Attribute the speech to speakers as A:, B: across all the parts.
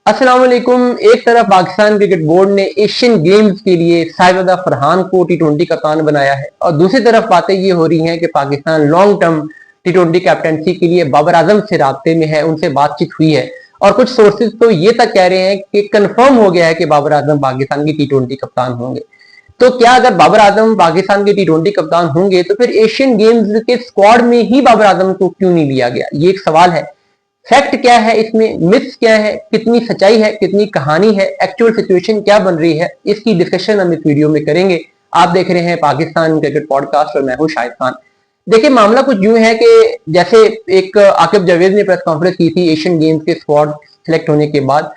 A: अस्सलाम वालेकुम। एक तरफ पाकिस्तान क्रिकेट बोर्ड ने एशियन गेम्स के लिए साइफुद्दीन फरहान को टी20 कप्तान बनाया है और दूसरी तरफ बातें ये हो रही हैं कि पाकिस्तान लॉन्ग टर्म टी20 कैप्टनसी के लिए बाबर आजम से राब्ते में है, उनसे बातचीत हुई है और कुछ सोर्सेज तो ये तक कह रहे हैं कि कंफर्म हो गया है कि बाबर आजम पाकिस्तान की टी20 कप्तान होंगे। तो क्या अगर बाबर आजम पाकिस्तान के टी20 कप्तान होंगे तो फिर एशियन गेम्स के स्क्वाड में ही बाबर आजम को क्यों नहीं लिया गया, ये एक सवाल है। फैक्ट क्या है इसमें, मिथ्स क्या है, कितनी सच्चाई है, कितनी कहानी है, एक्चुअल सिचुएशन क्या बन रही है, इसकी डिस्कशन हम इस वीडियो में करेंगे। आप देख रहे हैं पाकिस्तान क्रिकेट पॉडकास्ट और मैं हूं शाहिद खान। देखिए मामला कुछ यूं है कि जैसे एक आकिब जावेद ने प्रेस कॉन्फ्रेंस की थी एशियन गेम्स के स्क्वाड सिलेक्ट होने के बाद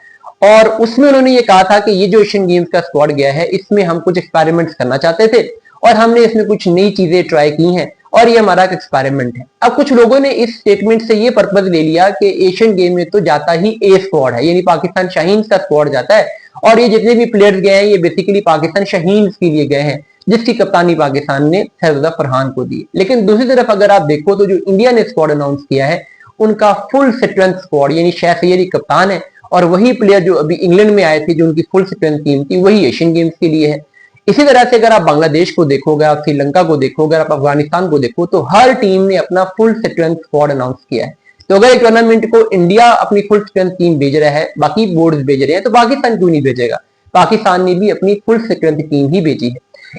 A: और उसमें उन्होंने ये कहा था कि ये जो एशियन गेम्स का स्क्वाड गया है इसमें हम कुछ एक्सपेरिमेंट्स करना चाहते थे और हमने इसमें कुछ नई चीजें ट्राई की हैं और ये हमारा एक एक्सपेरिमेंट है। अब कुछ लोगों ने इस स्टेटमेंट से ये पर्पज ले लिया कि एशियन गेम में तो जाता ही ए स्क्वाड है, यानी पाकिस्तान शाहीन का स्क्वाड जाता है और ये जितने भी प्लेयर्स गए हैं ये बेसिकली पाकिस्तान शाहीन के लिए गए हैं जिसकी कप्तानी पाकिस्तान ने साइफुद्दीन फरहान को दी। लेकिन दूसरी तरफ अगर आप देखो तो जो इंडिया ने स्क्वाड अनाउंस किया है उनका फुल स्ट्रेंथ स्क्वाड, यानी शाह सैयद कप्तान है और वही प्लेयर जो अभी इंग्लैंड में आए थे जो उनकी फुल स्ट्रेंथ टीम थी वही एशियन गेम्स के लिए है। इसी तरह से अगर आप बांग्लादेश को देखोगे, आप श्रीलंका को देखोगे, आप अफगानिस्तान को देखो तो हर टीम ने अपना फुल स्ट्रेंथ स्क्वाड अनाउंस किया है। तो अगर एक टूर्नामेंट को इंडिया अपनी फुल स्ट्रेंथ टीम भेज रहा है, बाकी बोर्ड भेज रहे हैं, तो पाकिस्तान क्यों नहीं भेजेगा? पाकिस्तान ने भी अपनी फुल स्ट्रेंथ टीम ही भेजी है।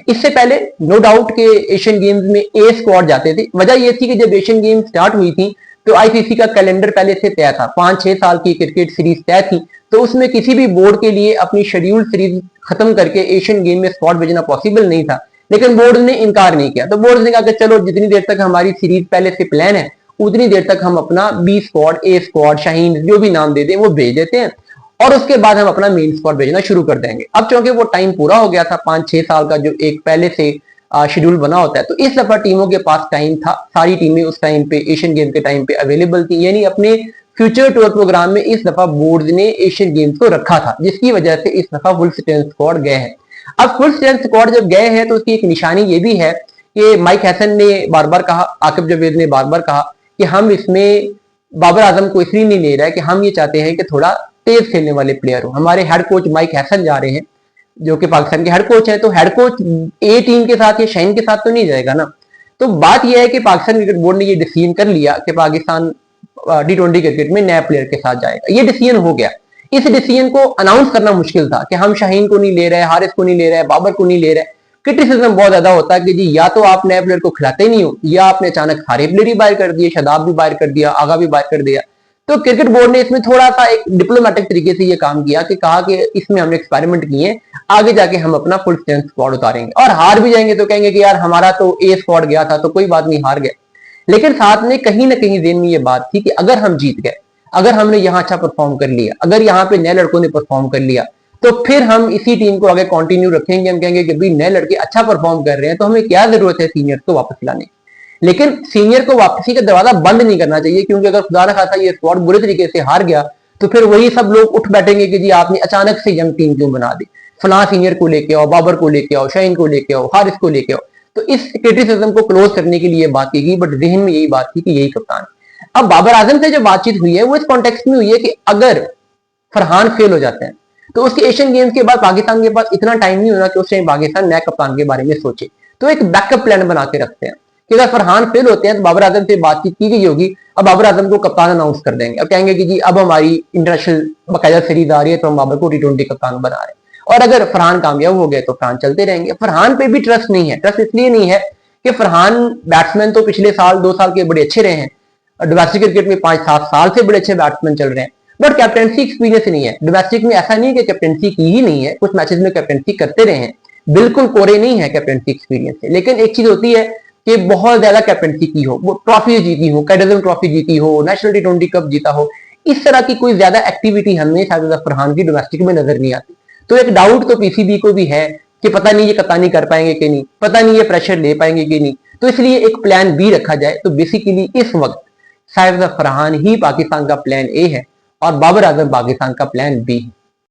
A: इससे पहले नो डाउट के एशियन गेम्स में ए स्क्वाड जाते थे। वजह यह थी कि जब एशियन गेम्स स्टार्ट हुई थी तो आईसीसी का कैलेंडर पहले से तय था, 5-6 साल की क्रिकेट सीरीज तय थी, तो उसमें किसी भी बोर्ड के लिए अपनी शेड्यूल सीरीज खत्म करके एशियन गेम में स्क्वाड भेजना पॉसिबल नहीं था। लेकिन बोर्ड ने इनकार नहीं किया, तो बोर्ड ने कहा कि चलो जितनी देर तक हमारी सीरीज पहले से प्लान है उतनी देर तक हम अपना बी स्क्वाड, ए स्क्वाड, शाहीन जो भी नाम दे दें वो भेज देते हैं और उसके बाद हम अपना मेन स्क्वाड भेजना शुरू कर देंगे। अब चूंकि वो टाइम पूरा हो गया था 5-6 साल का जो एक पहले से शेड्यूल बना होता है, तो इस दफा टीमों के पास टाइम था, सारी टीमें उस टाइम पे एशियन गेम के टाइम पे अवेलेबल थी, यानी अपने फ्यूचर टूर प्रोग्राम में इस दफा बोर्ड ने एशियन गेम्स को रखा था, जिसकी वजह से इस दफा फुल स्ट्रेंथ स्क्वाड गए हैं। अब फुल स्ट्रेंथ स्क्वाड जब गए हैं तो उसकी एक निशानी ये भी है कि माइक हैसन ने बार बार कहा, आकिब जावेद ने बार बार कहा कि हम इसमें बाबर आजम को इसलिए नहीं ले रहे हैं कि हम ये चाहते हैं कि थोड़ा तेज खेलने वाले प्लेयर हो। हमारे हेड कोच माइक हैसन जा रहे हैं जो कि पाकिस्तान के हेड कोच है, तो हेड कोच ए टीम के साथ या शाहीन के साथ तो नहीं जाएगा ना। तो बात यह है कि पाकिस्तान क्रिकेट बोर्ड ने ये डिसीजन कर लिया कि पाकिस्तान टी20 क्रिकेट में नए प्लेयर के साथ जाएगा। ये डिसीजन हो गया। इस डिसीजन को अनाउंस करना मुश्किल था कि हम शाहीन को नहीं ले रहे, हारिस को नहीं ले रहे, बाबर को नहीं ले रहे। क्रिटिसिज्म बहुत ज्यादा होता है कि जी या तो आप नए प्लेयर को खिलाते नहीं हो या आपने अचानक सारे प्लेयर ही बाहर कर दिए, शादाब भी बाहर कर दिया, आगा भी बाहर कर दिया। तो क्रिकेट बोर्ड ने इसमें थोड़ा सा एक डिप्लोमेटिक तरीके से ये काम किया कि कहा कि इसमें हमने एक्सपेरिमेंट किए, आगे जाके हम अपना फुल स्ट्रेंथ स्क्वाड उतारेंगे और हार भी जाएंगे तो कहेंगे कि यार हमारा तो ए स्क्वाड गया था तो कोई बात नहीं, हार गए। लेकिन साथ में कहीं ना कहीं जेन में ये बात थी कि अगर हम जीत गए, अगर हमने यहाँ अच्छा परफॉर्म कर लिया, अगर यहाँ पे नए लड़कों ने परफॉर्म कर लिया तो फिर हम इसी टीम को आगे कंटिन्यू रखेंगे। हम कहेंगे कि भाई नए लड़के अच्छा परफॉर्म कर रहे हैं तो हमें क्या जरूरत है सीनियर को वापस लाने। लेकिन सीनियर को वापसी का दरवाजा बंद नहीं करना चाहिए, क्योंकि अगर खुदा न खासा ये स्क्वाड बुरे तरीके से हार गया तो फिर वही सब लोग उठ बैठेंगे कि जी आपने अचानक से यंग टीम क्यों बना दी, फलां सीनियर को लेके आओ, बाबर को लेके आओ, शाहीन को लेके आओ, हारिस को लेके आओ। तो इस क्रिटिसिज्म को क्लोज करने के लिए बात की गई, बट जहन में यही बात थी कि यही कप्तान। अब बाबर आजम से जो बातचीत हुई है वो इस कॉन्टेक्स्ट में हुई है कि अगर फरहान फेल हो जाते हैं तो उसके एशियन गेम्स के बाद पाकिस्तान के पास इतना टाइम नहीं होना कि उस टाइम पाकिस्तान नए कप्तान के बारे में सोचे, तो एक बैकअप प्लान बना के रखते हैं कि अगर फरहान फेल होते हैं तो बाबर आजम से बातचीत की गई होगी, अब बाबर आजम को कप्तान अनाउंस कर देंगे। अब कहेंगे कि जी अब हमारी इंटरनेशनल बाकायदा सीरीज आ रही है तो हम बाबर को टी20 कप्तान बना रहे हैं, और अगर फरहान कामयाब हो गए तो फरहान चलते रहेंगे। फरहान पे भी ट्रस्ट नहीं है। ट्रस्ट इसलिए नहीं है कि फरहान बैट्समैन तो पिछले साल 2 साल के बड़े अच्छे रहे हैं, डोमेस्टिक क्रिकेट में 5-7 साल से बड़े अच्छे बैट्समैन चल रहे हैं, बट कैप्टनसी एक्सपीरियंस नहीं है। डोमेस्टिक में ऐसा नहीं है कि कैप्टनसी की ही नहीं है, कुछ मैचेस में कैप्टनसी करते रहे हैं, बिल्कुल कोरे नहीं है कैप्टनसी एक्सपीरियंस से। लेकिन एक चीज होती है कि बहुत ज्यादा कैप्टनसी की हो, वो ट्रॉफी जीती हो, कैडजम ट्रॉफी जीती हो, नेशनल टी20 कप जीता हो, इस तरह की कोई ज्यादा एक्टिविटी हमें शायद फरहान की डोमेस्टिक में नजर नहीं आती। तो एक डाउट तो पीसीबी को भी है कि पता नहीं ये कप्तानी कर पाएंगे कि नहीं, पता नहीं ये प्रेशर ले पाएंगे कि नहीं। तो इसलिए एक प्लान बी रखा जाए। तो बेसिकली इस वक्त साइफुद्दीन फरहान ही पाकिस्तान का प्लान ए है और बाबर आजम पाकिस्तान का प्लान बी है।